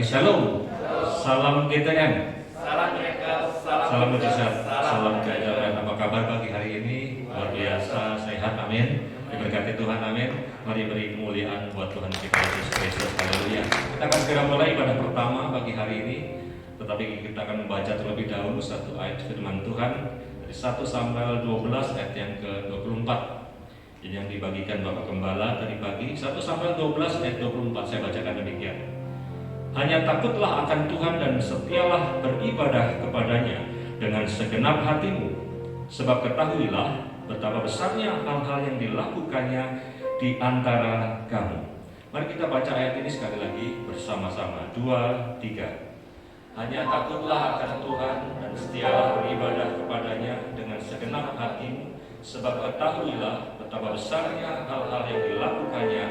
Shalom. Salam GTM. Salam mereka, Salam mujizat, salam keajaiban. Apa kabar pagi hari ini? Luar biasa, sehat, amin. Diberkati Tuhan, amin. Mari beri kemuliaan buat Tuhan kita Yesus Kristus, haleluya. Kita akan segera mulai ibadah pertama pagi hari ini. Tetapi kita akan membaca terlebih dahulu satu ayat firman Tuhan dari 1 Samuel 12 ayat yang ke-24. Ini yang dibagikan Bapak Gembala tadi pagi. 1 Samuel 12 ayat 24, saya bacakan demikian. Hanya takutlah akan Tuhan dan setialah beribadah kepadanya dengan segenap hatimu. Sebab ketahuilah betapa besarnya hal-hal yang dilakukannya di antara kamu. Mari kita baca ayat ini sekali lagi bersama-sama. 2, 3. Hanya takutlah akan Tuhan dan setialah beribadah kepadanya dengan segenap hatimu. Sebab ketahuilah betapa besarnya hal-hal yang dilakukannya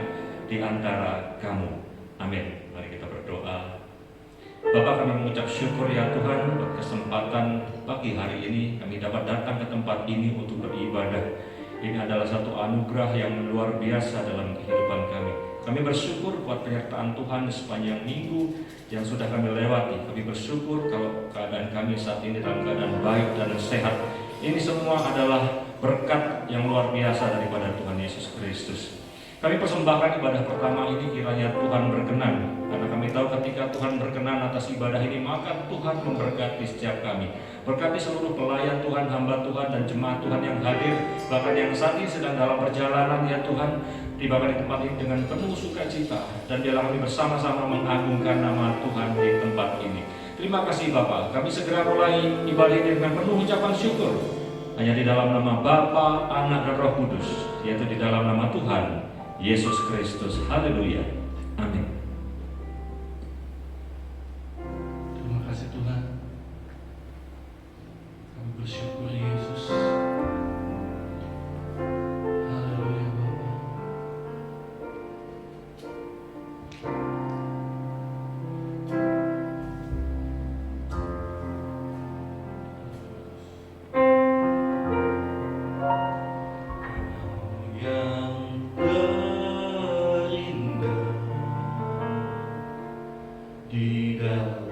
di antara kamu. Amin. Mari kita berdoa. Bapa, kami mengucap syukur ya Tuhan buat kesempatan pagi hari ini kami dapat datang ke tempat ini untuk beribadah. Ini adalah satu anugerah yang luar biasa dalam kehidupan kami. Kami bersyukur buat penyertaan Tuhan sepanjang minggu yang sudah kami lewati. Kami bersyukur kalau keadaan kami saat ini dalam keadaan baik dan sehat. Ini semua adalah berkat yang luar biasa daripada Tuhan Yesus Kristus. Kami persembahkan ibadah pertama ini kiranya Tuhan berkenan. Karena kami tahu ketika Tuhan berkenan atas ibadah ini, maka Tuhan memberkati setiap kami. Berkati seluruh pelayan Tuhan, hamba Tuhan dan jemaat Tuhan yang hadir, bahkan yang saat ini sedang dalam perjalanan ya Tuhan, tibakan di tempat ini dengan penuh sukacita. Dan biarlah kami bersama-sama mengagungkan nama Tuhan di tempat ini. Terima kasih Bapa. Kami segera mulai ibadah ini dengan penuh ucapan syukur. Hanya di dalam nama Bapa, Anak dan Roh Kudus, yaitu di dalam nama Tuhan Yesus Kristus. Haleluya. Amin. Terima kasih Tuhan. Kami bersyukur Yesus. Haleluya Bapa. Yang terindah di dalam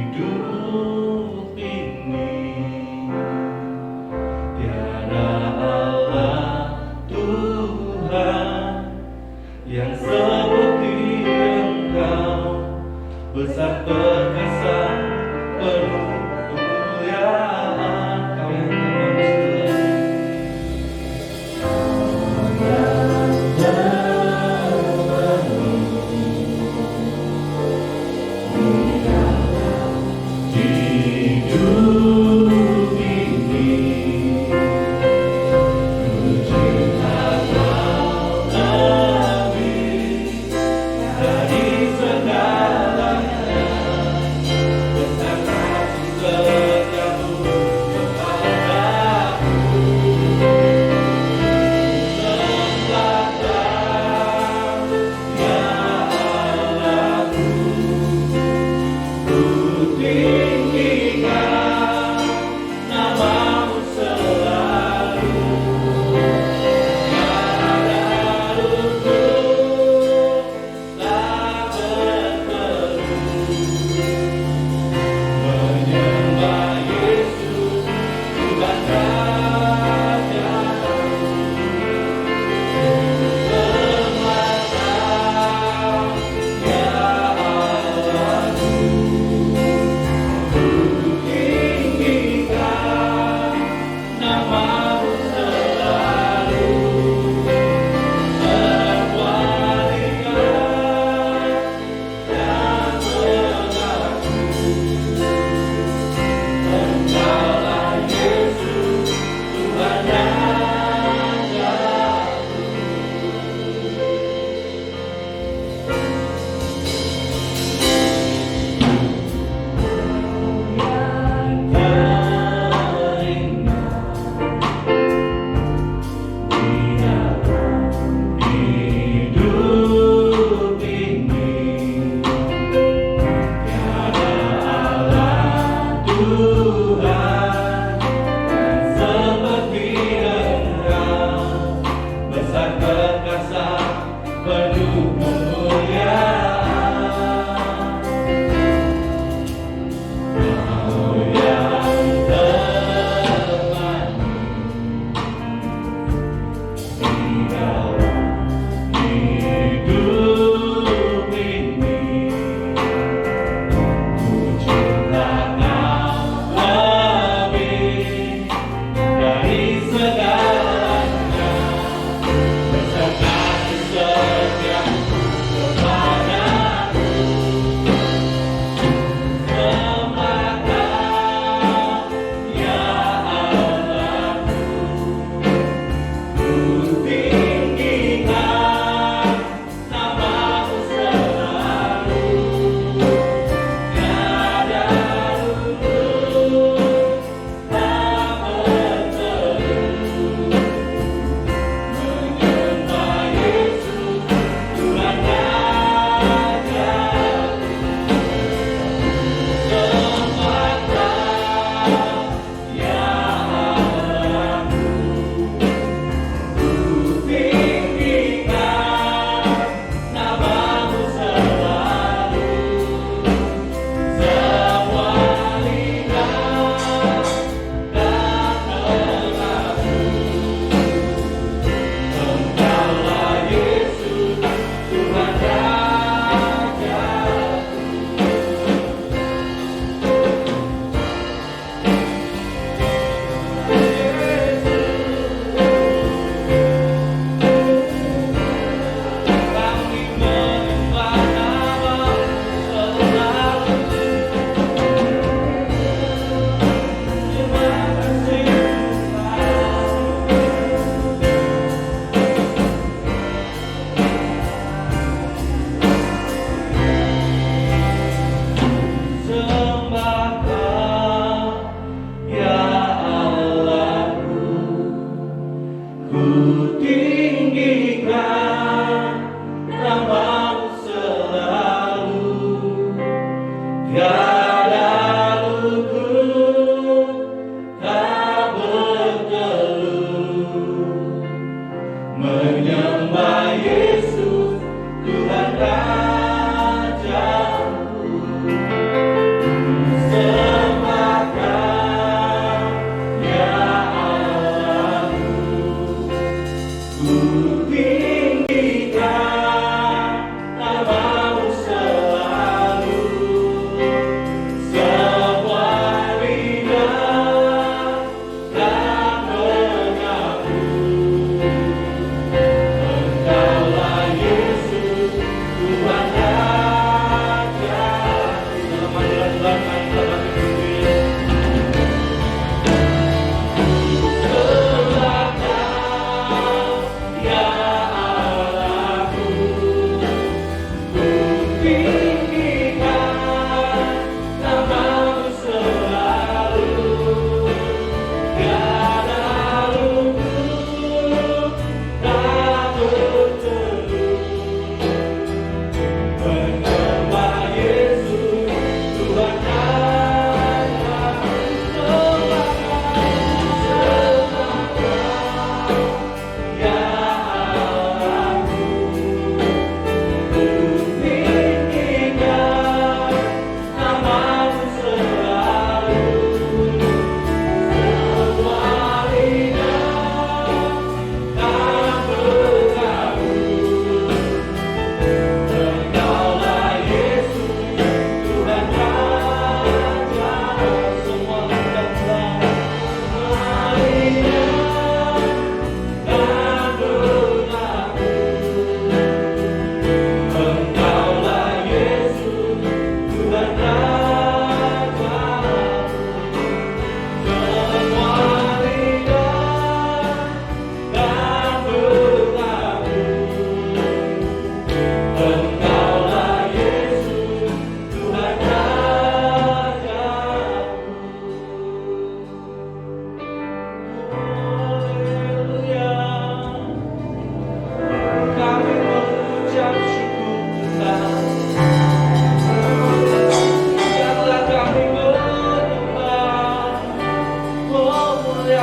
hidup ini, tiada Allah Tuhan yang seperti Engkau, besar perkasa penuh kemuliaan. Kau yang termanis tinggikan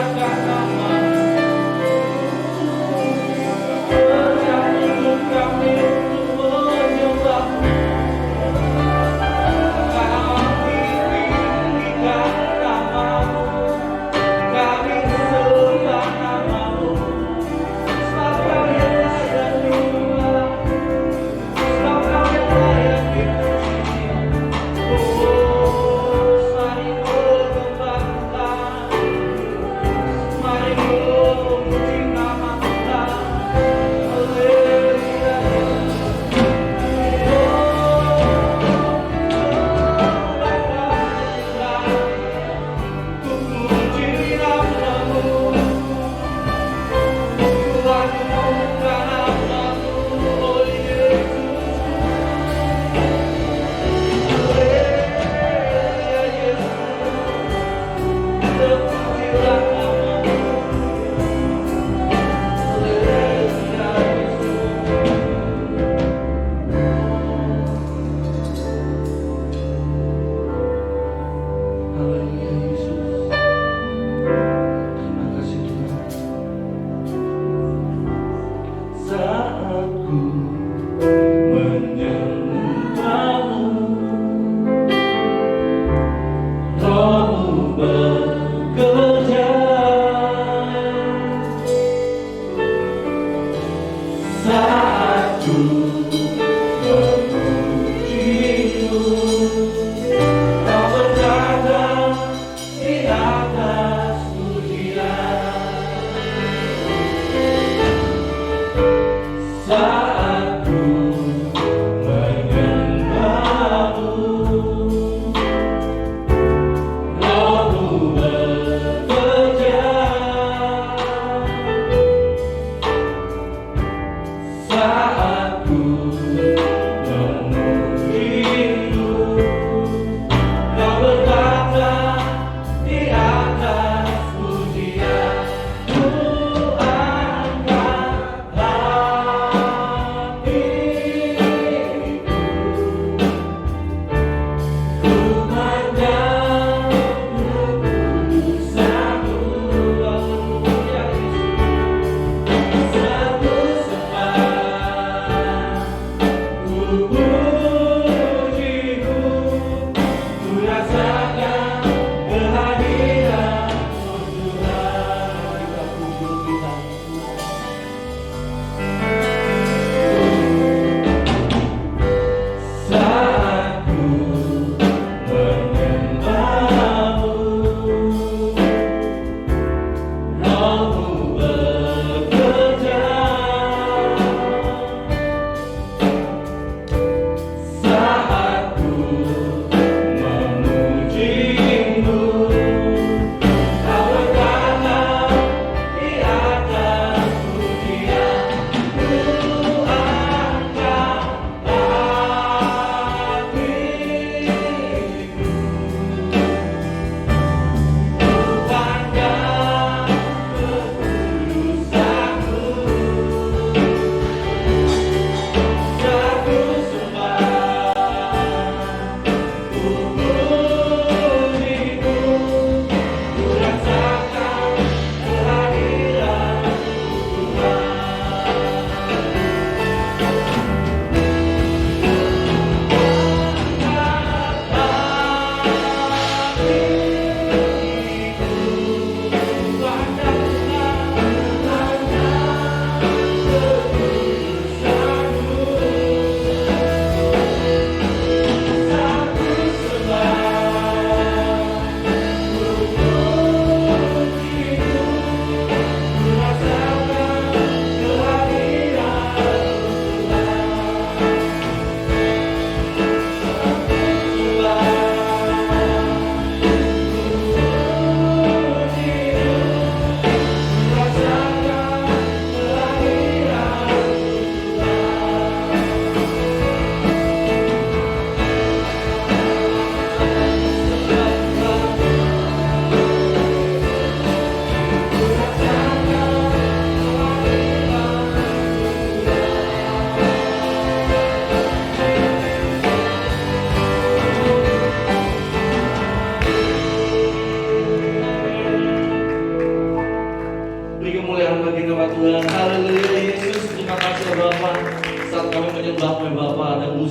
memuliakan nama-Mu. Hanya untuk kami untuk menyembah-Mu. Kami tinggikan nama-Mu, kami sembah nama-Mu. Sebab Kau yang layak disembah, sebab Kau yang layak dipuji. Oh, mari bergembala, mari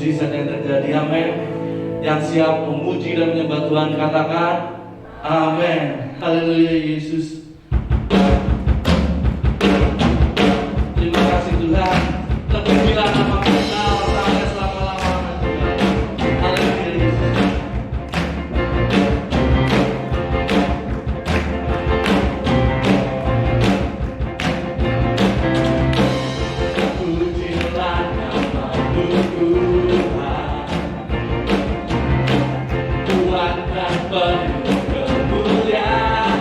mujizat yang terjadi. Amin. Yang siap memuji dan menyembah Tuhan katakan amin. Haleluya Yesus. Terima kasih Tuhan. Terpujilah nama Kita sampai selama-lamanya Tuhan. Haleluya Yesus. Pujilah nama-Mu Tuhan. Tuhan dan penuh kemuliaan.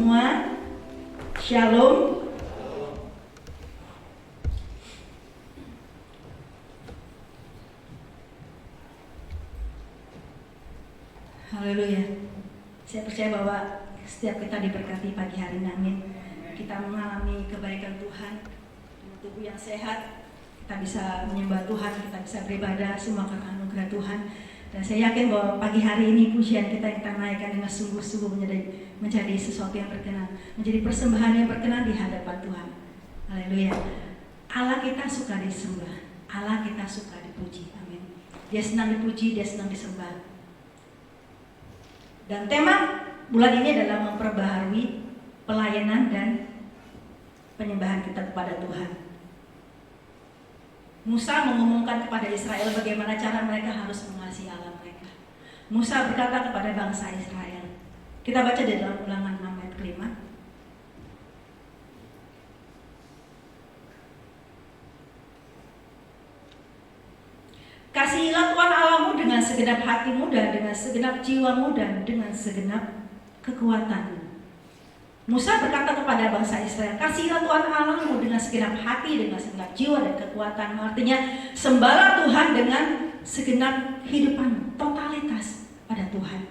semua. Shalom. Haleluya. Saya percaya bahwa setiap kita diberkati pagi hari ini, amin. Kita mengalami kebaikan Tuhan, dengan tubuh yang sehat, kita bisa menyembah Tuhan, kita bisa beribadah, semua karena anugerah Tuhan. Dan saya yakin bahwa pagi hari ini pujian kita naikkan dengan sungguh-sungguh menjadi sesuatu yang berkenan, menjadi persembahan yang berkenan di hadapan Tuhan. Haleluya. Allah kita suka disembah, Allah kita suka dipuji, amin. Dia senang dipuji, dia senang disembah. Dan tema bulan ini adalah memperbaharui pelayanan dan penyembahan kita kepada Tuhan. Musa mengumumkan kepada Israel bagaimana cara mereka harus mengasihi Allah mereka. Musa berkata kepada bangsa Israel. Kita baca di dalam Ulangan 6 ayat ke-5. Kasihilah Tuhan Allahmu dengan segenap hatimu dan dengan segenap jiwamu dan dengan segenap kekuatanmu. Musa berkata kepada bangsa Israel, kasihilah Tuhan Allahmu dengan segenap hati, dengan segenap jiwa dan kekuatanmu. Artinya, sembahlah Tuhan dengan segenap hidupanmu, totalitas pada Tuhan.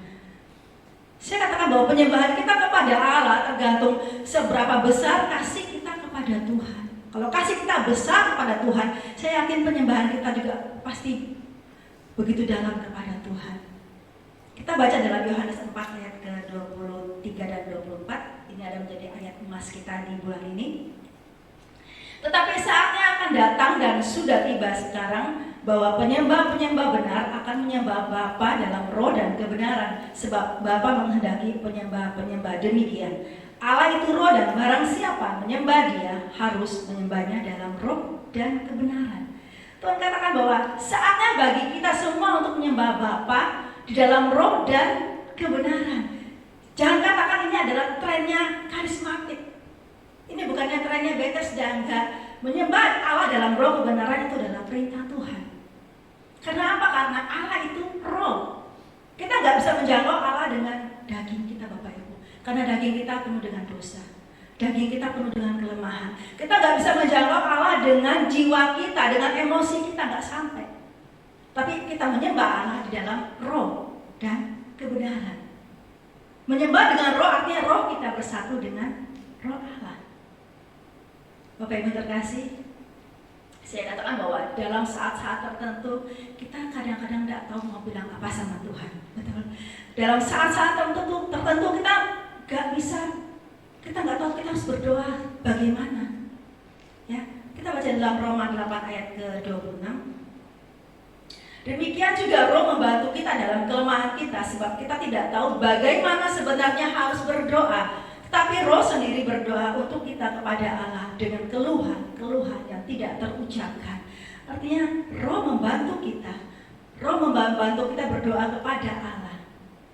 Saya katakan bahwa penyembahan kita kepada Allah tergantung seberapa besar kasih kita kepada Tuhan. Kalau kasih kita besar kepada Tuhan, saya yakin penyembahan kita juga pasti begitu dalam kepada Tuhan. Kita baca dalam Yohanes 4 ayat ke-23 dan 24. Ini ada menjadi ayat emas kita di bulan ini. Tetapi saatnya akan datang dan sudah tiba sekarang bahwa penyembah-penyembah benar akan menyembah Bapa dalam roh dan kebenaran, sebab Bapa menghendaki penyembah-penyembah demikian. Allah itu roh dan barang siapa menyembah Dia harus menyembahnya dalam roh dan kebenaran. Tuhan katakan bahwa saatnya bagi kita semua untuk menyembah Bapa di dalam roh dan kebenaran. Jangan katakan ini adalah trennya karismatik. Ini bukannya trennya Bethesda, enggak. Menyembah Allah dalam roh kebenaran itu adalah perintah Tuhan. Karena apa? Karena Allah itu roh. Kita nggak bisa menjangkau Allah dengan daging kita, Bapak Ibu. Karena daging kita penuh dengan dosa. Daging kita penuh dengan kelemahan. Kita nggak bisa menjangkau Allah dengan jiwa kita, dengan emosi kita, nggak sampai. Tapi kita menyembah Allah di dalam roh dan kebenaran. Menyembah dengan roh artinya roh kita bersatu dengan roh Allah. Bapak Ibu terkasih, saya katakan bahwa dalam saat-saat tertentu kita kadang-kadang tidak tahu mau bilang apa sama Tuhan. Betul. Dalam saat-saat tertentu kita nggak tahu kita harus berdoa bagaimana. Ya, kita baca dalam Roma 8 ayat ke-26. Demikian juga roh membantu kita dalam kelemahan kita, sebab kita tidak tahu bagaimana sebenarnya harus berdoa. Tetapi roh sendiri berdoa untuk kita kepada Allah dengan keluhan yang tidak terucapkan. Artinya roh membantu kita. Roh membantu kita berdoa kepada Allah.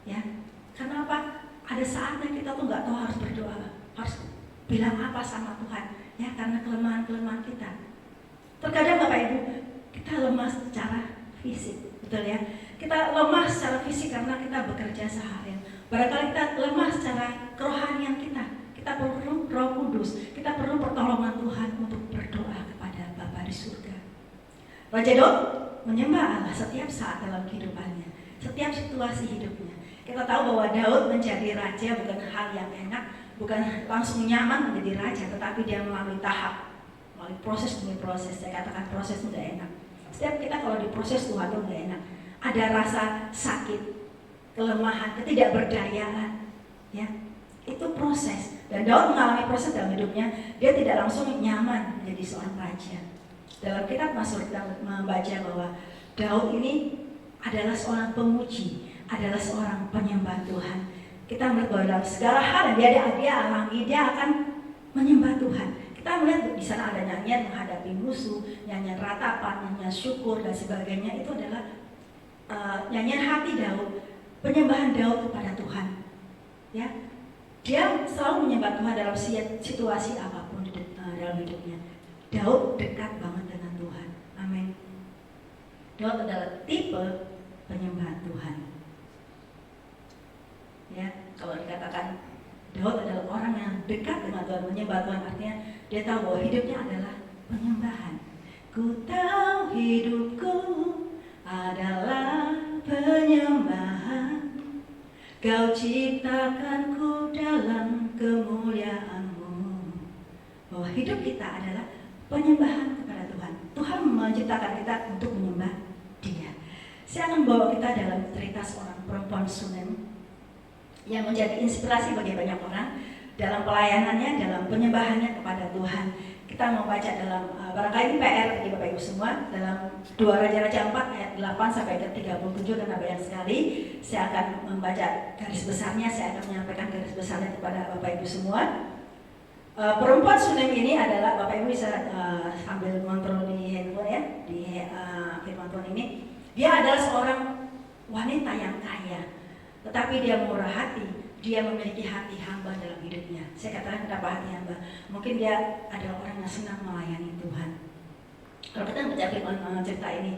Ya, karena apa? Ada saatnya kita tuh nggak tahu harus berdoa, harus bilang apa sama Tuhan. Ya, karena kelemahan kita. Terkadang Bapak Ibu, kita lemah secara fisik, betul ya? Kita lemah secara fisik karena kita bekerja seharian. Barangkali kita lemah secara kerohanian kita. Kita perlu Roh Kudus. Kita perlu pertolongan Tuhan untuk berdoa kepada Bapa di surga. Raja Daud menyembah Allah setiap saat dalam kehidupannya, setiap situasi hidupnya. Kita tahu bahwa Daud menjadi raja bukan hal yang enak, bukan langsung nyaman menjadi raja, tetapi dia melalui tahap, melalui proses demi proses. Saya katakan proses itu tidak enak. Setiap kita kalau diproses Tuhan itu tidak enak. Ada rasa sakit, kelemahan, ketidakberdayaan, ya, itu proses. Dan Daud mengalami proses dalam hidupnya. Dia tidak langsung nyaman menjadi seorang raja. Dalam kitab Mazmur kita membaca bahwa Daud ini adalah seorang pemuji, adalah seorang penyembah Tuhan. Kita melihat bahwa dalam segala hal yang dia alami, dia akan menyembah Tuhan. Kita melihat di sana ada nyanyian menghadapi musuh, nyanyian ratapan, nyanyian syukur dan sebagainya. Itu adalah nyanyian hati Daud, penyembahan Daud kepada Tuhan. Ya, dia selalu menyembah Tuhan dalam situasi apapun dalam hidupnya. Daud dekat banget dengan Tuhan. Amin. Daud adalah tipe penyembah Tuhan. Ya, kalau dikatakan Daud adalah orang yang dekat dengan Tuhan, menyembah Tuhan, artinya dia tahu bahwa hidupnya adalah penyembahan. Ku tahu hidupku adalah penyembahan, Kau ciptakanku dalam kemuliaan-Mu. Bahwa hidup kita adalah penyembahan kepada Tuhan. Tuhan menciptakan kita untuk menyembah Dia. Saya akan bawa kita dalam cerita seorang perempuan Sunem yang menjadi inspirasi bagi banyak orang dalam pelayanannya, dalam penyembahannya kepada Tuhan. Kita mau baca dalam barangkali PR bagi Bapak Ibu semua, dalam 2 Raja-Raja 4 ayat 8 sampai ke 37, karena banyak sekali. Saya akan membaca garis besarnya, saya akan menyampaikan garis besarnya kepada Bapak Ibu semua. Perempuan Sunem ini adalah, Bapak Ibu bisa sambil kontrol di handphone ya, di firman Tuhan ini. Dia adalah seorang wanita yang kaya, tetapi dia murah hati. Dia memiliki hati hamba dalam hidupnya. Saya katakan kenapa hati hamba? Mungkin dia adalah orang yang senang melayani Tuhan. Kalau kita membaca firman cerita ini,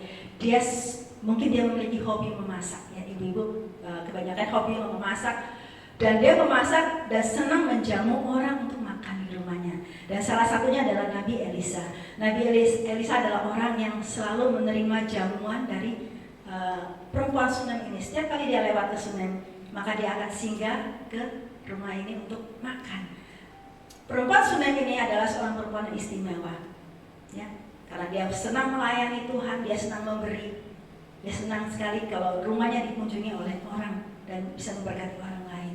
mungkin dia memiliki hobi memasak. Ya, ibu-ibu kebanyakan hobi memasak, dan dia memasak dan senang menjamu orang untuk makan di rumahnya. Dan salah satunya adalah Nabi Elisa. Nabi Elisa adalah orang yang selalu menerima jamuan dari perempuan Sunem ini. Setiap kali dia lewat ke Sunem, maka dia akan singgah ke rumah ini untuk makan. Perempuan Sunem ini adalah seorang perempuan yang istimewa, ya, karena dia senang melayani Tuhan, dia senang memberi, dia senang sekali kalau rumahnya dikunjungi oleh orang dan bisa memberkati orang lain.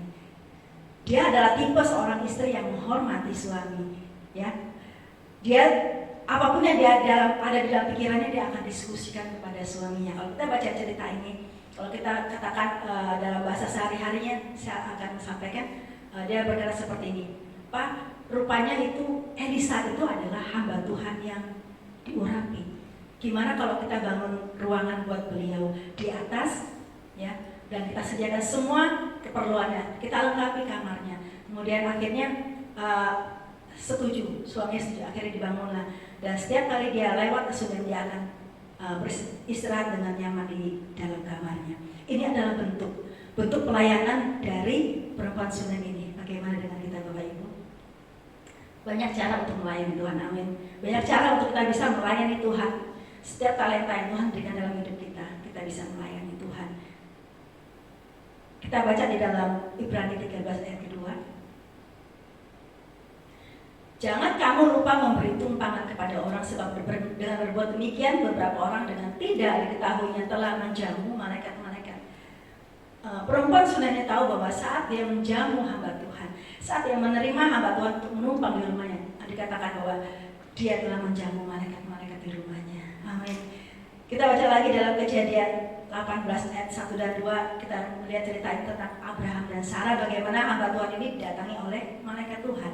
Dia adalah tipe seorang istri yang menghormati suami, ya. Dia apapun yang dia ada di dalam pikirannya, dia akan diskusikan kepada suaminya. Kalau kita baca cerita ini, kalau kita katakan dalam bahasa sehari-harinya, saya akan sampaikan, dia berkata seperti ini, Pak, rupanya itu Elisa itu adalah hamba Tuhan yang diurapi. Gimana kalau kita bangun ruangan buat beliau di atas, ya, dan kita sediakan semua keperluannya, kita lengkapi kamarnya. Kemudian akhirnya setuju, suaminya setuju, akhirnya dibangunlah. Dan setiap kali dia lewat ke Sunem, dia akan beristirahat dengan nyaman di dalam kamarnya. Ini adalah bentuk pelayanan dari perempuan Sunem ini. Bagaimana dengan kita, Bapak Ibu? Banyak cara untuk melayani Tuhan, amin. Banyak cara untuk kita bisa melayani Tuhan. Setiap talenta yang Tuhan berikan dalam hidup kita bisa melayani Tuhan. Kita baca di dalam Ibrani 13 ayat kedua. Jangan kamu lupa memberi tumpangan kepada orang, sebab dengan berbuat demikian beberapa orang dengan tidak diketahuinya telah menjamu malaikat-malaikat. Perempuan Sunem tahu bahwa saat dia menjamu hamba Tuhan, saat dia menerima hamba Tuhan untuk menumpang di rumahnya, dikatakan bahwa dia telah menjamu malaikat-malaikat di rumahnya. Amin. Kita baca lagi dalam Kejadian 18 ayat 1 dan 2, kita melihat cerita tentang Abraham dan Sarah, bagaimana hamba Tuhan ini didatangi oleh malaikat Tuhan.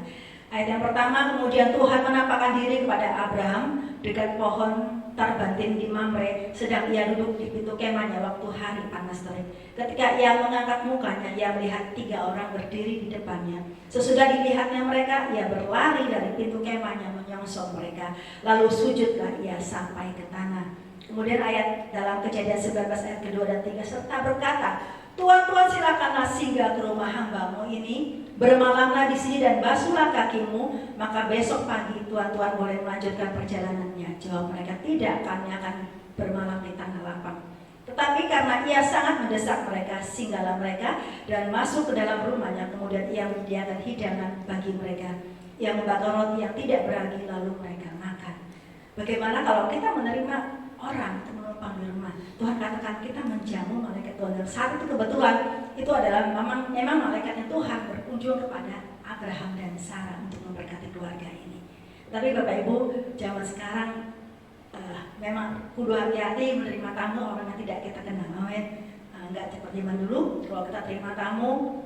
Ayat yang pertama, kemudian Tuhan menampakkan diri kepada Abraham dekat pohon tarbantin di Mamre, sedang ia duduk di pintu kemahnya waktu hari panas terik. Ketika ia mengangkat mukanya, ia melihat 3 orang berdiri di depannya. Sesudah dilihatnya mereka, ia berlari dari pintu kemahnya menyongsong mereka, lalu sujudlah ia sampai ke tanah. Kemudian ayat dalam Kejadian 19 ayat kedua dan 3, serta berkata, Tuhan, silakanlah singgah ke rumah hambamu ini, bermalamlah di sini dan basuhlah kakimu, maka besok pagi Tuhan boleh melanjutkan perjalanannya. Jawab mereka, tidak, kami akan bermalam di tanah lapang. Tetapi karena ia sangat mendesak mereka, singgahlah mereka dan masuk ke dalam rumahnya. Kemudian ia menyediakan hidangan bagi mereka. Ia membakar roti yang tidak beragi, lalu mereka makan. Bagaimana kalau kita menerima orang untuk menumpang di rumah? Tuhan katakan kita menjamu malaikat Tuhan. Dan saat itu kebetulan itu adalah memang malaikatnya Tuhan berkunjung kepada Abraham dan Sarah untuk memberkati keluarga ini. Tapi Bapak Ibu, zaman sekarang memang kudu hati-hati menerima tamu orang yang tidak kita kenal. Enggak seperti zaman dulu. Kalau kita terima tamu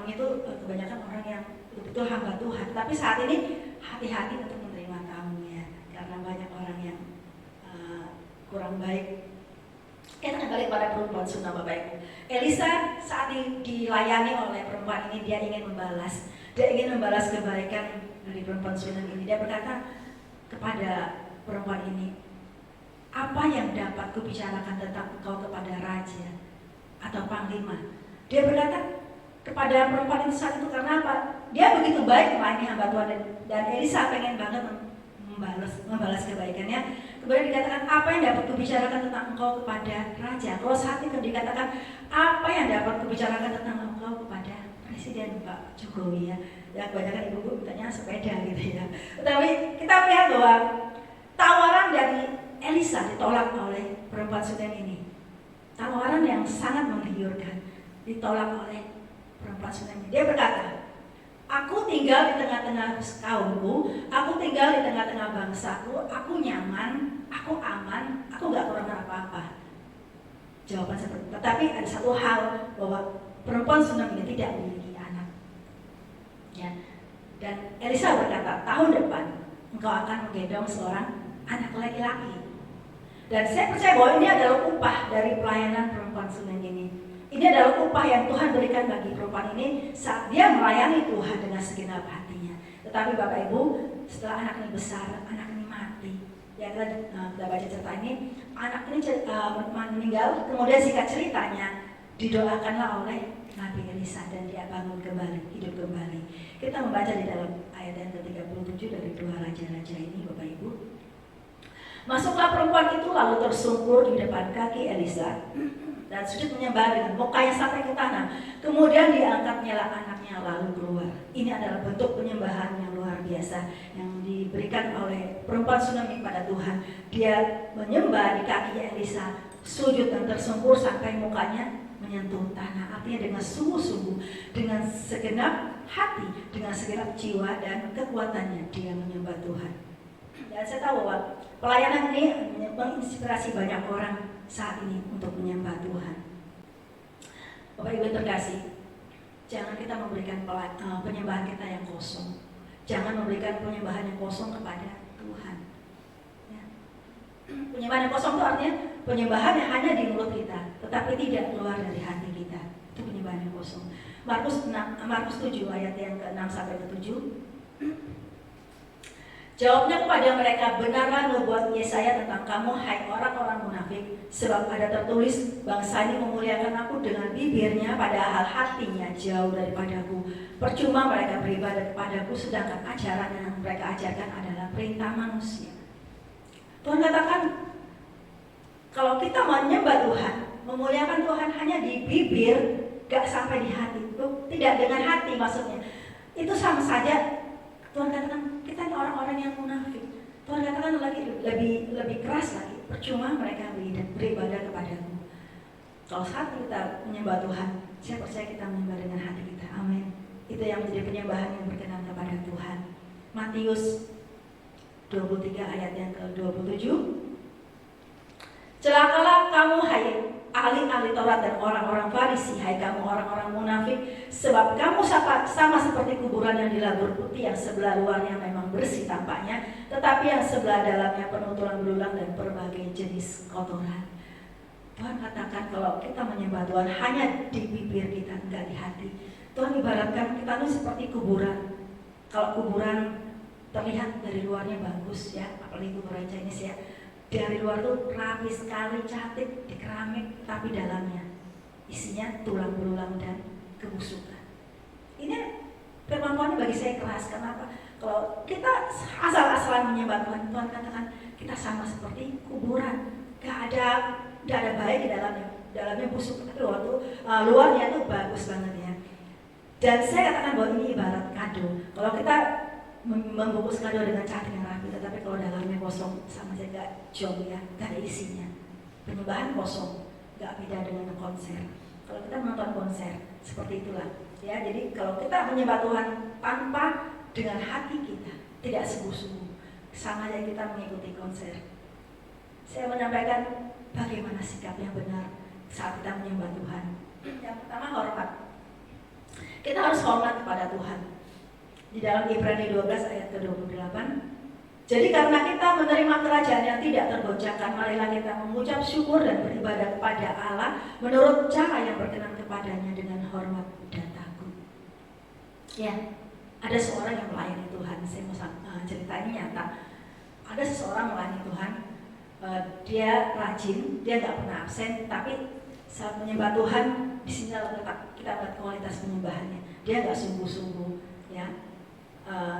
itu kebanyakan orang yang betul hamba Tuhan. Tapi saat ini hati-hati untuk menerima tamu ya, karena banyak orang yang kurang baik. Kita kembali pada perempuan Sunem, Bapak Ibu. Elisa saat dilayani oleh perempuan ini, dia ingin membalas. Dia ingin membalas kebaikan dari perempuan Sunem ini. Dia berkata kepada perempuan ini, apa yang dapat kubicarakan tentang engkau kepada raja atau panglima? Dia berkata, kepada perempuan itu saat itu. Karena apa? Dia begitu baik melayani hamba Tuhan, dan Elisa pengen banget membalas kebaikannya. Kemudian dikatakan, apa yang dapat kubicarakan tentang engkau kepada raja? Kalau saat itu dikatakan, apa yang dapat kubicarakan tentang engkau kepada Presiden Pak Jokowi ya. Ya kebanyakan ibu-ibu mintanya sepeda gitu ya. Tapi kita melihat bahwa tawaran dari Elisa ditolak oleh perempuan Sunem ini. Tawaran yang sangat menggiurkan ditolak oleh perempuan Sunem ini. Dia berkata, aku tinggal di tengah-tengah kaumku, aku tinggal di tengah-tengah bangsaku, aku nyaman, aku aman, aku gak kurang apa-apa. Jawaban seperti itu. Tetapi ada satu hal, bahwa perempuan Sunem ini tidak memiliki anak. Ya. Dan Elisa berkata, tahun depan engkau akan menggendong seorang anak laki-laki. Dan saya percaya bahwa ini adalah upah dari pelayanan perempuan Sunem ini. Ini adalah upah yang Tuhan berikan bagi perempuan ini saat dia melayani Tuhan dengan segenap hatinya. Tetapi Bapak Ibu, setelah anak ini besar, anak ini mati. Ya kita baca cerita ini, anak ini meninggal, kemudian singkat ceritanya didoakanlah oleh Nabi Elisa dan dia bangun kembali, hidup kembali. Kita membaca di dalam ayat yang ke-37 dari 2 Raja-Raja ini, Bapak Ibu. Masuklah perempuan itu lalu tersungkur di depan kaki Elisa dan sujud menyembah dengan mukanya sampai ke tanah. Kemudian diangkatnyalah anaknya lalu keluar. Ini adalah bentuk penyembahan yang luar biasa yang diberikan oleh perempuan Sunem kepada Tuhan. Dia menyembah di kaki Elisa, sujud dan tersungkur sampai mukanya menyentuh tanah. Artinya dengan sungguh-sungguh, dengan segenap hati, dengan segenap jiwa dan kekuatannya dia menyembah Tuhan. Dan saya tahu bahwa pelayanan ini menginspirasi banyak orang saat ini untuk menyembah Tuhan. Bapak Ibu terkasih, jangan kita memberikan penyembahan kita yang kosong. Jangan memberikan penyembahan yang kosong kepada Tuhan. Ya. Penyembahan yang kosong itu artinya penyembahan yang hanya di mulut kita, tetapi tidak keluar dari hati kita. Itu penyembahan yang kosong. Markus 7 ayat yang ke-6 sampai ke-7. Jawabnya kepada mereka, benarlah nubuat Yesaya tentang kamu, hai orang-orang munafik, sebab ada tertulis, bangsa ini memuliakan aku dengan bibirnya, padahal hatinya jauh daripadaku. Percuma mereka beribadah kepadaku, sedangkan ajaran yang mereka ajarkan adalah perintah manusia. Tuhan katakan, kalau kita menyembah Tuhan, memuliakan Tuhan hanya di bibir, gak sampai di hati. Tidak dengan hati maksudnya. Itu sama saja. Tuhan katakan kita ini orang-orang yang munafik. Tuhan katakan lagi lebih keras lagi. Percuma mereka beribadah kepadamu. Kalau saat kita menyembah Tuhan, saya percaya kita menyembah dengan hati kita. Amin. Itu yang menjadi penyembahan yang berkenan kepada Tuhan. Matius 23 ayat yang ke-27. Celakalah kamu hai ahli-ahli Taurat dan orang-orang Farisi, hai kamu orang-orang munafik, sebab kamu sama seperti kuburan yang dilabur putih, yang sebelah luarnya memang bersih tampaknya, tetapi yang sebelah dalamnya penuh tulang belulang dan berbagai jenis kotoran. Tuhan katakan kalau kita menyembah Tuhan hanya di bibir kita, enggak di hati. Tuhan ibaratkan kita itu seperti kuburan. Kalau kuburan terlihat dari luarnya bagus ya, apalagi kuburan Chinese ya. Dari luar tuh rapi sekali, cantik, di keramik, tapi dalamnya isinya tulang belulang dan kebusukan. Ini firman Tuhan bagi saya keras. Kenapa? Kalau kita asal-asalan menyembah Tuhan, Tuhan katakan kita sama seperti kuburan, gak ada baik di dalamnya busuk, tapi luarnya tuh bagus banget ya. Dan saya katakan bahwa ini ibarat kado. Kalau kita membungkus kado dengan cantik yang rapi, tetapi kalau dalamnya kosong, sama saja gak jong ya, gak ada isinya. Penyembahan kosong, gak beda dengan konser. Kalau kita menonton konser, seperti itulah ya. Jadi kalau kita menyembah Tuhan tanpa dengan hati kita, tidak sungguh-sungguh, sama saja kita mengikuti konser. Saya menyampaikan bagaimana sikap yang benar saat kita menyembah Tuhan. Yang pertama, hormat. Kita harus hormat kepada Tuhan. Di dalam Ibrani 12 ayat ke-28, jadi karena kita menerima kerajaan yang tidak tergoncangkan, marilah kita mengucap syukur dan beribadah kepada Allah menurut cara yang berkenan kepadanya dengan hormat dan takut. Ya, ada seorang yang melayani Tuhan. Saya mau cerita ini nyata. Ada seseorang melayani Tuhan, dia rajin, dia gak pernah absen, tapi Saat menyembah Tuhan, di sini letak kita lihat kualitas penyembahannya. Dia nggak sungguh-sungguh, ya.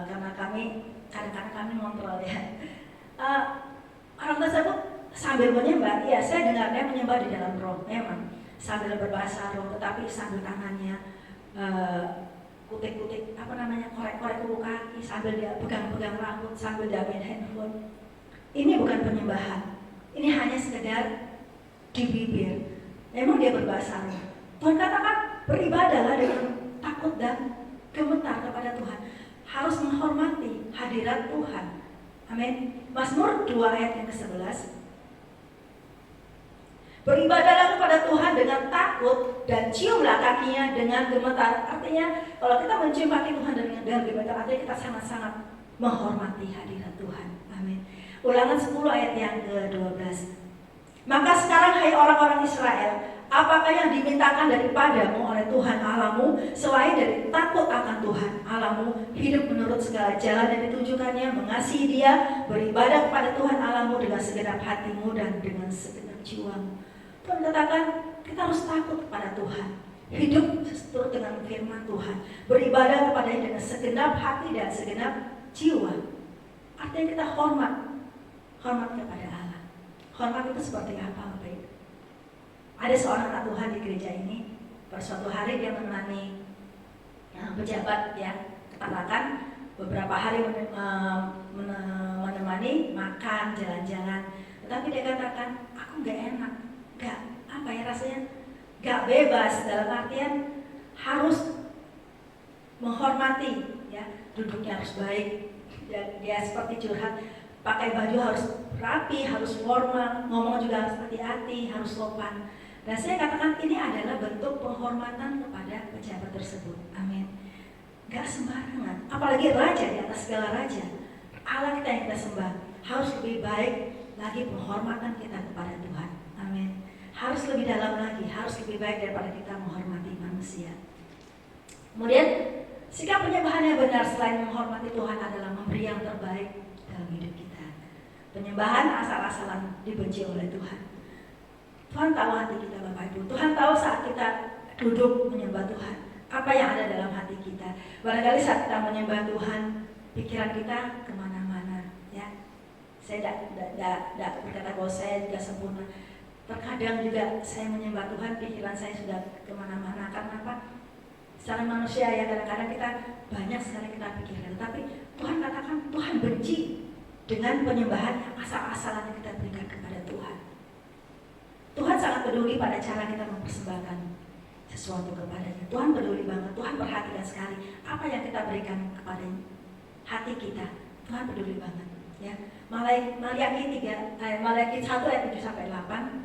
Karena kadang-kadang kami ngontrol ya. Orang tersebut sambil menyembah, ya saya dengar dia menyembah di dalam roh, memang sambil berbahasa roh, tetapi sambil tangannya kutik-kutik, korek-korek kuku kaki, sambil dia pegang-pegang rambut, sambil dia main handphone. Ini bukan penyembahan, ini hanya sekedar di bibir. Memang dia berbahasa roh. Tuhan katakan beribadahlah dengan takut dan gemetar kepada Tuhan. Harus menghormati hadirat Tuhan. Amin. Mazmur 2 ayat yang ke-11. Beribadahlah kepada Tuhan dengan takut dan ciumlah kakinya dengan gemetar. Artinya kalau kita mencium kaki Tuhan dengan gemetar, artinya kita sangat-sangat menghormati hadirat Tuhan. Amin. Ulangan 10 ayat yang ke-12. Maka sekarang hai orang-orang Israel, apakah yang dimintakan daripadamu oleh Tuhan Allahmu selain dari takut akan Tuhan Allahmu, hidup menurut segala jalan yang ditunjukkannya, mengasihi Dia, beribadah kepada Tuhan Allahmu dengan segenap hatimu dan dengan segenap jiwamu. Tuhan katakan kita harus takut kepada Tuhan, hidup seturut dengan firman Tuhan, beribadah kepada-Nya dengan segenap hati dan segenap jiwa. Artinya kita hormat kepada Allah. Hormat itu seperti apa, Bapak Ibu? Ada seorang anak Tuhan di gereja ini, pada suatu hari dia menemani pejabat ya, katakan beberapa hari menemani makan, jalan-jalan. Tetapi dia katakan, aku nggak enak, rasanya nggak bebas, dalam artian harus menghormati, ya, duduknya harus baik, dia seperti curhat, pakai baju harus rapi, harus formal, ngomong juga harus hati-hati, harus sopan. Dan saya katakan ini adalah bentuk penghormatan kepada pejabat tersebut. Amin. Gak sembarangan, apalagi raja di atas segala raja. Allah kita yang kita sembah, harus lebih baik lagi penghormatan kita kepada Tuhan. Amin. Harus lebih dalam lagi, harus lebih baik daripada kita menghormati manusia. Kemudian sikap penyembahan yang benar selain menghormati Tuhan adalah memberi yang terbaik dalam hidup kita. Penyembahan asal-asalan dibenci oleh Tuhan. Tuhan tahu hati kita, Bapak Ibu. Tuhan tahu saat kita duduk menyembah Tuhan, apa yang ada dalam hati kita. Barangkali saat kita menyembah Tuhan, pikiran kita kemana-mana, ya. Saya tidak berkata bahwa saya juga sempurna. Terkadang juga saya menyembah Tuhan, pikiran saya sudah kemana-mana. Karena apa? Secara manusia ya, kadang-kadang kita banyak sekali kita pikirkan. Tapi Tuhan katakan Tuhan benci dengan penyembahan yang asal-asalan yang kita berikan kepada Tuhan. Tuhan sangat peduli pada cara kita mempersembahkan sesuatu kepadanya. Tuhan peduli banget, Tuhan perhatikan sekali apa yang kita berikan kepada hati kita. Tuhan peduli banget, ya. Maliaki 1 ayat 7 sampai 8.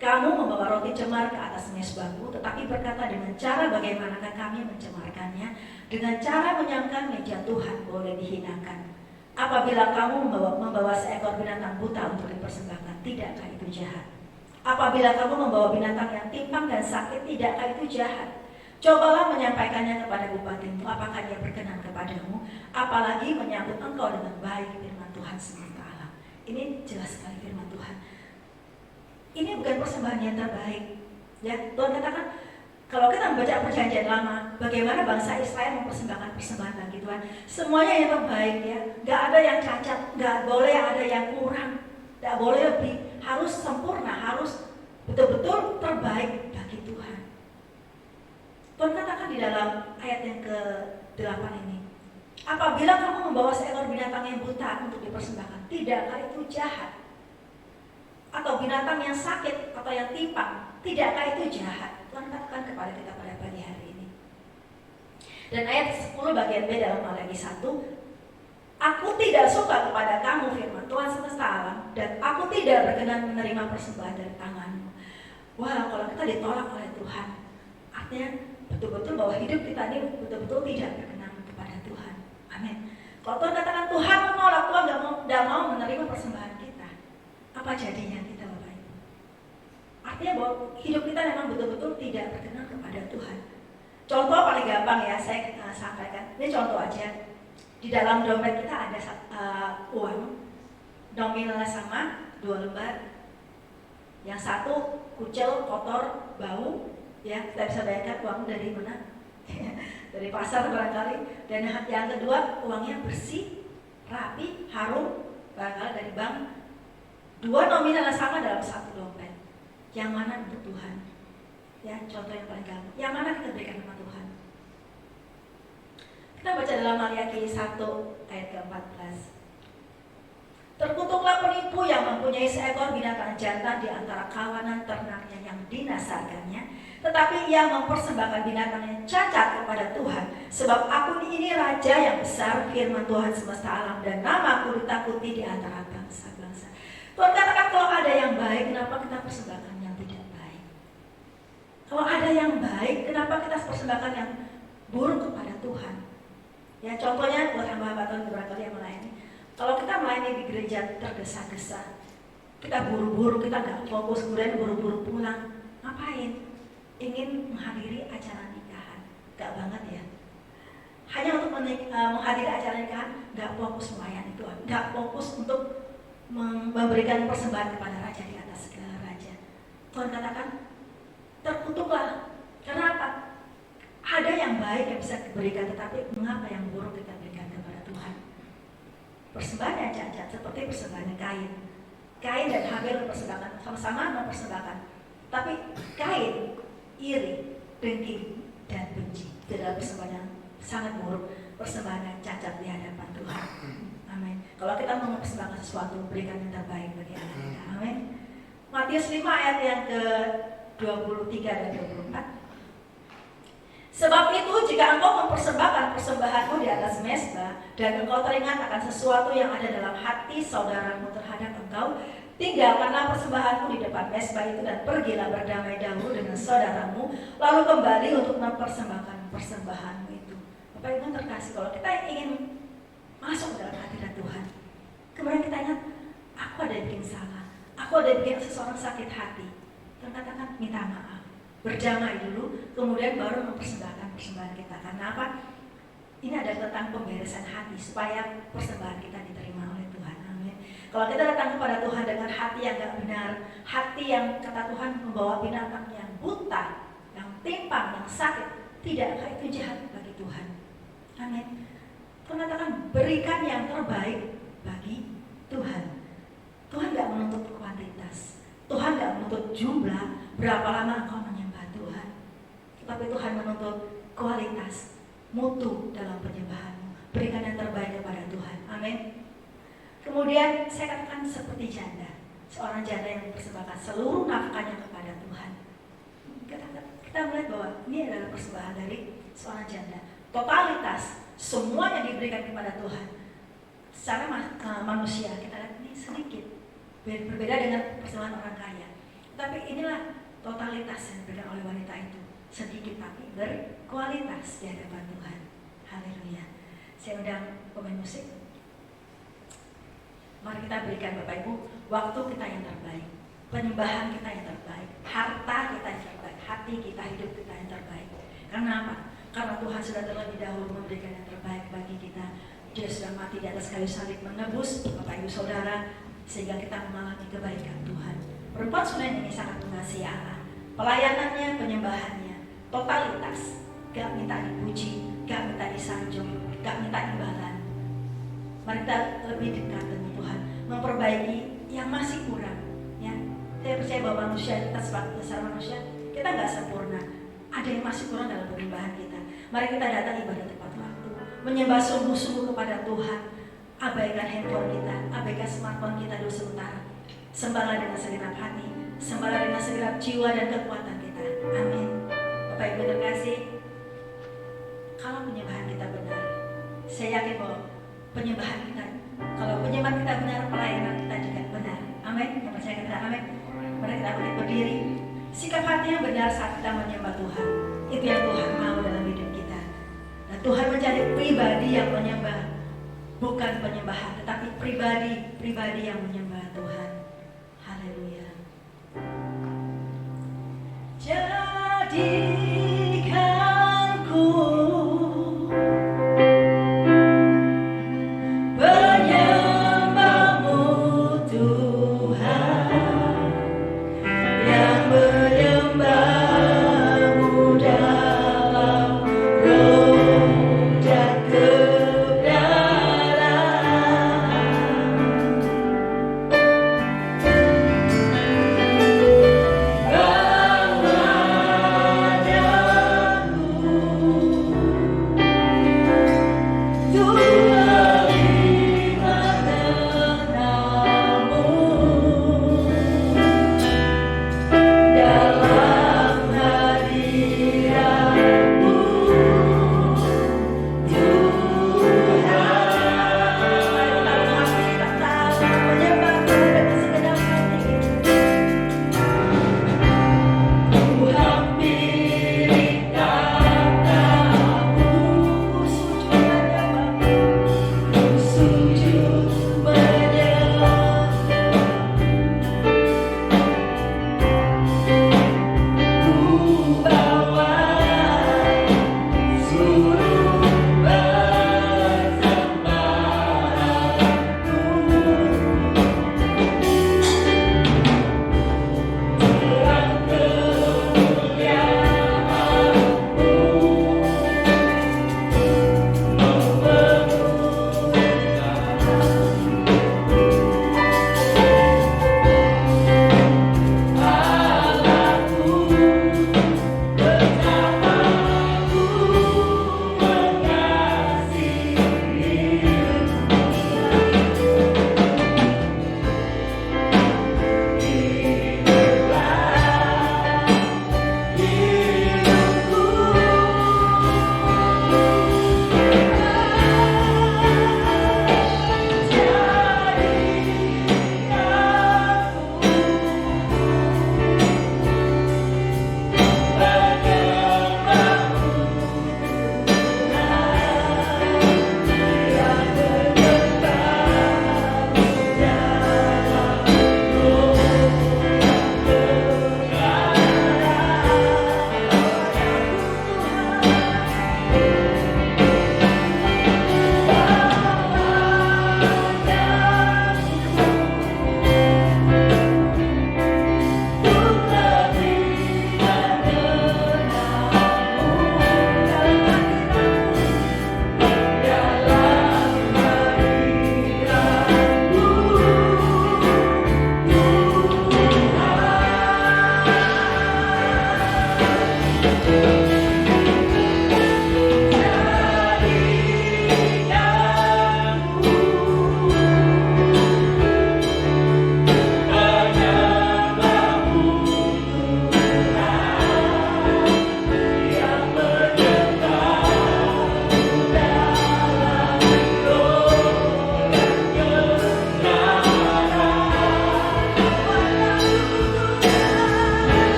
Kamu membawa roti cemar ke atas mezbahku, tetapi berkata dengan cara bagaimanakah kami mencemarkannya, dengan cara menyangka meja Tuhan boleh dihinakan. Apabila kamu membawa seekor binatang buta untuk dipersembahkan, tidakkah itu jahat? Apabila kamu membawa binatang yang timpang dan sakit, tidakkah itu jahat? Cobalah menyampaikannya kepada bupatimu, apakah dia berkenan kepadamu, apalagi menyambut engkau dengan baik, firman Tuhan semesta alam. Ini jelas sekali firman Tuhan. Ini bukan persembahan yang terbaik, ya. Tuhan katakan kalau kita membaca perjanjian lama, bagaimana bangsa Israel mempersembahkan persembahan bagi Tuhan, semuanya yang terbaik, ya. Gak ada yang cacat, gak boleh ada yang kurang, gak boleh lebih, harus sempurna, harus betul-betul terbaik bagi Tuhan. Tuhan katakan di dalam ayat yang ke-8 ini, apabila kamu membawa seekor binatang yang buta untuk dipersembahkan, tidakkah itu jahat? Atau binatang yang sakit atau yang timpang, tidakkah itu jahat? Tuhan katakan kepada kita pada pagi hari ini. Dan ayat 10 bagian B dalam Maliaki 1, aku tidak suka kepada kamu, firman Tuhan semesta alam, dan aku tidak berkenan menerima persembahan dari tanganmu. Wah, kalau kita ditolak oleh Tuhan, artinya betul-betul bahwa hidup kita ini betul-betul tidak berkenan kepada Tuhan. Amin. Kalau Tuhan katakan Tuhan menolak, Tuhan tidak mau menerima persembahan kita, apa jadinya kita, Bapak Ibu? Artinya bahwa hidup kita memang betul-betul tidak berkenan kepada Tuhan. Contoh paling gampang ya, saya sampaikan. Ini contoh aja. Di dalam dompet kita ada uang nominalnya sama 2 lembar, Yang satu kucel, kotor, bau, ya kita bisa bayangkan uang dari mana? Dari pasar barangkali. Dan yang kedua uangnya bersih, rapi, harum, barangkali dari bank. Dua nominal sama dalam satu dompet. Yang mana untuk Tuhan? Ya, contoh yang paling gampang. Yang mana kita berikan sama Tuhan? Kita baca dalam Maliaki 1 ayat ke-14. Terkutuklah penipu yang mempunyai seekor binatang jantan di antara kawanan ternaknya yang dinasarkannya, tetapi ia mempersembahkan binatangnya cacat kepada Tuhan. Sebab aku ini raja yang besar, firman Tuhan semesta alam, dan namaku ditakuti di antara bangsa-bangsa. Tuhan katakan kalau ada yang baik, kenapa kita persembahkan yang tidak baik? Kalau ada yang baik, kenapa kita persembahkan yang buruk kepada Tuhan? Ya, contohnya buat hamba-hamba Tuhan barangkali yang melayani. Kalau kita melayani di gereja tergesa-gesa, kita buru-buru, kita nggak fokus, kemudian buru-buru pulang. Ngapain? Ingin menghadiri acara nikahan, nggak banget ya. Hanya untuk menghadiri acara nikahan, nggak fokus melayani Tuhan, nggak fokus untuk memberikan persembahan kepada Raja di atas segala raja. Tuhan katakan, terkutuklah. Karena apa? Ada yang baik yang bisa diberikan, tetapi mengapa yang buruk kita berikan kepada Tuhan? Persembahan yang cacat seperti persembahan Kain. Kain dan Habel mempersembahkan, sama-sama mempersembahkan. Tapi Kain iri, dengki, dan benci. Itu adalah persembahan yang sangat buruk, persembahan yang cacat di hadapan Tuhan. Amin. Kalau kita mau mempersembahkan sesuatu, berikan yang terbaik bagi anak kita. Amin. Matius 5 ayat yang ke-23 dan 24. Sebab itu jika engkau mempersembahkan persembahanmu di atas mezbah dan engkau teringat akan sesuatu yang ada dalam hati saudaramu terhadap engkau, tinggalkanlah persembahanmu di depan mezbah itu dan pergilah berdamai dahulu dengan saudaramu, lalu kembali untuk mempersembahkan persembahanmu itu. Bapak Ibu terkasih, kalau kita ingin masuk dalam hadirat Tuhan, kemudian kita ingat, aku ada yang bikin salah, aku ada yang bikin seseorang sakit hati, Tuhan katakan minta maaf. Berdamai dulu, kemudian baru mempersembahkan persembahan kita. Karena apa? Ini adalah tentang pemberesan hati supaya persembahan kita diterima oleh Tuhan. Amin. Kalau kita datang kepada Tuhan dengan hati yang gak benar, hati yang kata Tuhan membawa binatang yang buta, yang timpang, yang sakit, tidakkah itu jahat bagi Tuhan? Amin. Tuhan katakan berikan yang terbaik bagi Tuhan. Tuhan gak menuntut kuantitas, Tuhan gak menuntut jumlah, berapa lama engkau menyembah Tuhan. Tapi Tuhan menuntut kualitas, mutu dalam penyembahanmu. Berikan yang terbaik kepada Tuhan. Amin. Kemudian saya katakan seperti janda, seorang janda yang mempersembahkan seluruh nafkahnya kepada Tuhan. Kita melihat bahwa ini adalah persembahan dari seorang janda. Totalitas semua yang diberikan kepada Tuhan secara manusia kita lihat ini sedikit, berbeda dengan persembahan orang kaya. Tapi inilah totalitas yang diberikan oleh wanita itu, sedikit tapi berkualitas di hadapan Tuhan. Haleluya. Saya undang pemain musik. Mari kita berikan Bapak Ibu waktu kita yang terbaik, penyembahan kita yang terbaik, harta kita yang terbaik, hati kita, hidup kita yang terbaik. Karena apa? Karena Tuhan sudah terlebih dahulu memberikan yang terbaik bagi kita. Dia sudah mati di atas kayu salib menebus Bapak Ibu Saudara sehingga kita mengalami kebaikan Tuhan. Perempuan Sunem ini sangat mengasihi Allah. Pelayanannya, penyembahannya, totalitas, gak minta dipuji, gak minta disanjung, gak minta imbalan. Mari kita lebih dekat dengan Tuhan, memperbaiki yang masih kurang. Ya, saya percaya bahwa manusia, kita sebagai besar manusia, kita gak sempurna. Ada yang masih kurang dalam penyembahan kita. Mari kita datang ibadah tepat waktu, menyembah sungguh-sungguh kepada Tuhan. Abaikan handphone kita, abaikan smartphone kita dulu sementara. Sembahlah dengan segenap hati, sembahlah dengan segenap jiwa dan kekuatan kita. Amin. Bapak Ibu terkasih, kalau penyembahan kita benar, saya yakin bahwa penyembahan kita, kalau penyembahan kita benar, pelayanan kita juga benar. Amin. Yang percaya kita, amin. Mari kita berdiri. Sikap hati yang benar saat kita menyembah Tuhan, itu yang Tuhan mau dalam hidup kita. Dan Tuhan mencari pribadi yang menyembah, bukan penyembahan, tetapi pribadi yang menyembah Tuhan. Haleluya. Jadikanku penyembahmu Tuhan,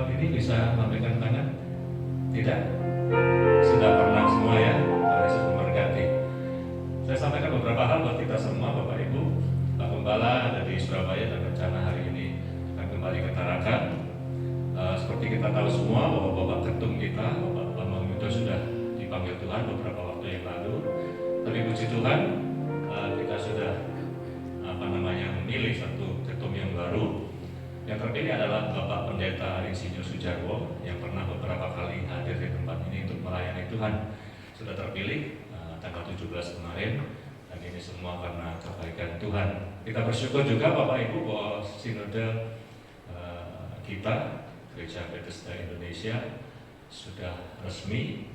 tempat ini bisa lambaikan tangan? Tidak? Sudah pernah semua ya? Tuhan Yesus memberkati. Saya sampaikan beberapa hal buat kita semua, Bapak Ibu. Pak Gembala ada di Surabaya dan rencana hari ini akan kembali ke Tarakan. Seperti kita tahu semua bahwa Bapak Ketum kita, Bapak Bambang Yudo sudah dipanggil Tuhan beberapa waktu yang lalu. Tapi puji Tuhan, kita sudah memilih satu ketum yang baru. Yang terpilih adalah Bapak Pendeta Insinyur Sujarwo yang pernah beberapa kali hadir di tempat ini untuk melayani Tuhan. Sudah terpilih tanggal 17 kemarin, dan ini semua karena kebaikan Tuhan. Kita bersyukur juga Bapak Ibu bahwa sinode kita Gereja Bethesda Indonesia sudah resmi,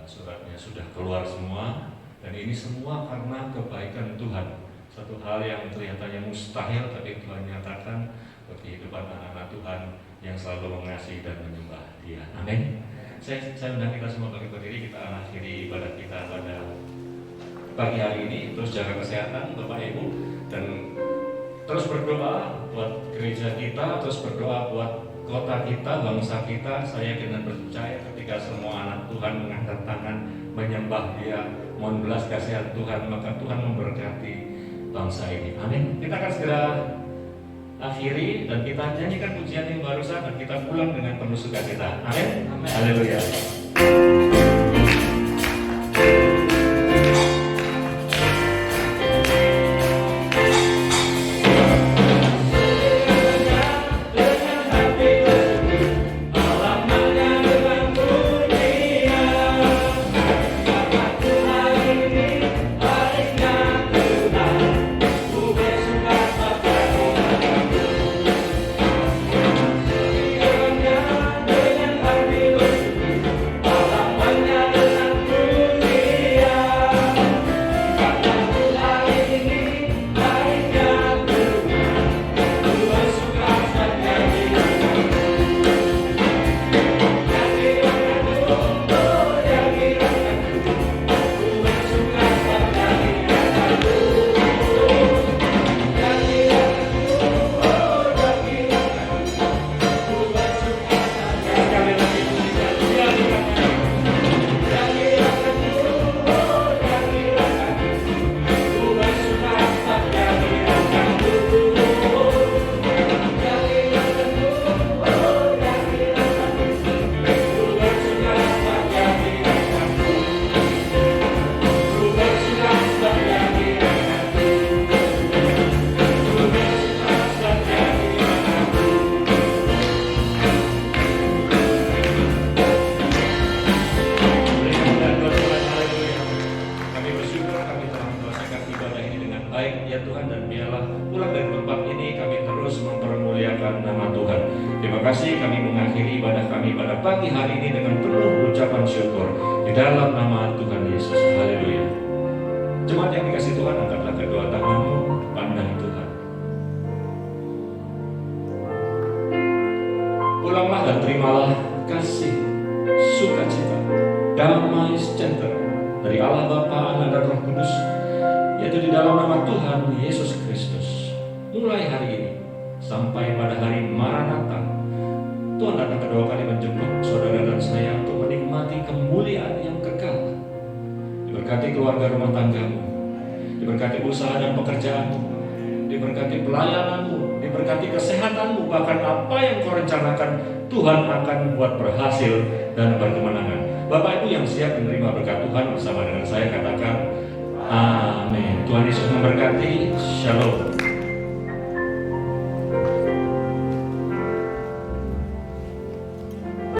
suratnya sudah keluar semua, dan ini semua karena kebaikan Tuhan. Satu hal yang kelihatannya mustahil, tapi Tuhan nyatakan bagi kehidupan anak-anak Tuhan yang selalu mengasihi dan menyembah Dia. Amin. Saya undang kita semua berdiri, kita akhiri ibadah kita pada pagi hari ini. Terus jaga kesehatan Bapak Ibu, dan terus berdoa buat gereja kita, terus berdoa buat kota kita, bangsa kita. Saya yakin dan percaya ketika semua anak Tuhan mengangkat tangan menyembah Dia, mohon belas kasihan Tuhan, maka Tuhan memberkati bangsa ini. Amin. Kita akan segera akhiri dan kita nyanyikan pujian yang barusan, dan kita pulang dengan penuh sukacita. Amin. Haleluya. Pagi hari ini dengan penuh ucapan syukur di dalam nama Tuhan Yesus. Haleluya. Jemaat yang dikasih Tuhan, angkatlah kedua tanganmu, pandang Tuhan. Pulanglah dan terimalah kasih, sukacita, damai sejahtera dari Allah Bapa, Anak dan Roh Kudus, yaitu di dalam nama Tuhan Yesus Kristus. Mulai hari ini sampai pada hari Maranatha, Tuhan akan kedua kali menjemput saudara dan saya untuk menikmati kemuliaan yang kekal. Diberkati keluarga rumah tanggamu, diberkati usaha dan pekerjaanmu, diberkati pelayananmu, diberkati kesehatanmu, bahkan apa yang kau rencanakan Tuhan akan buat berhasil dan berkemenangan. Bapak Ibu yang siap menerima berkat Tuhan bersama dengan saya katakan amin. Tuhan Yesus memberkati. Shalom.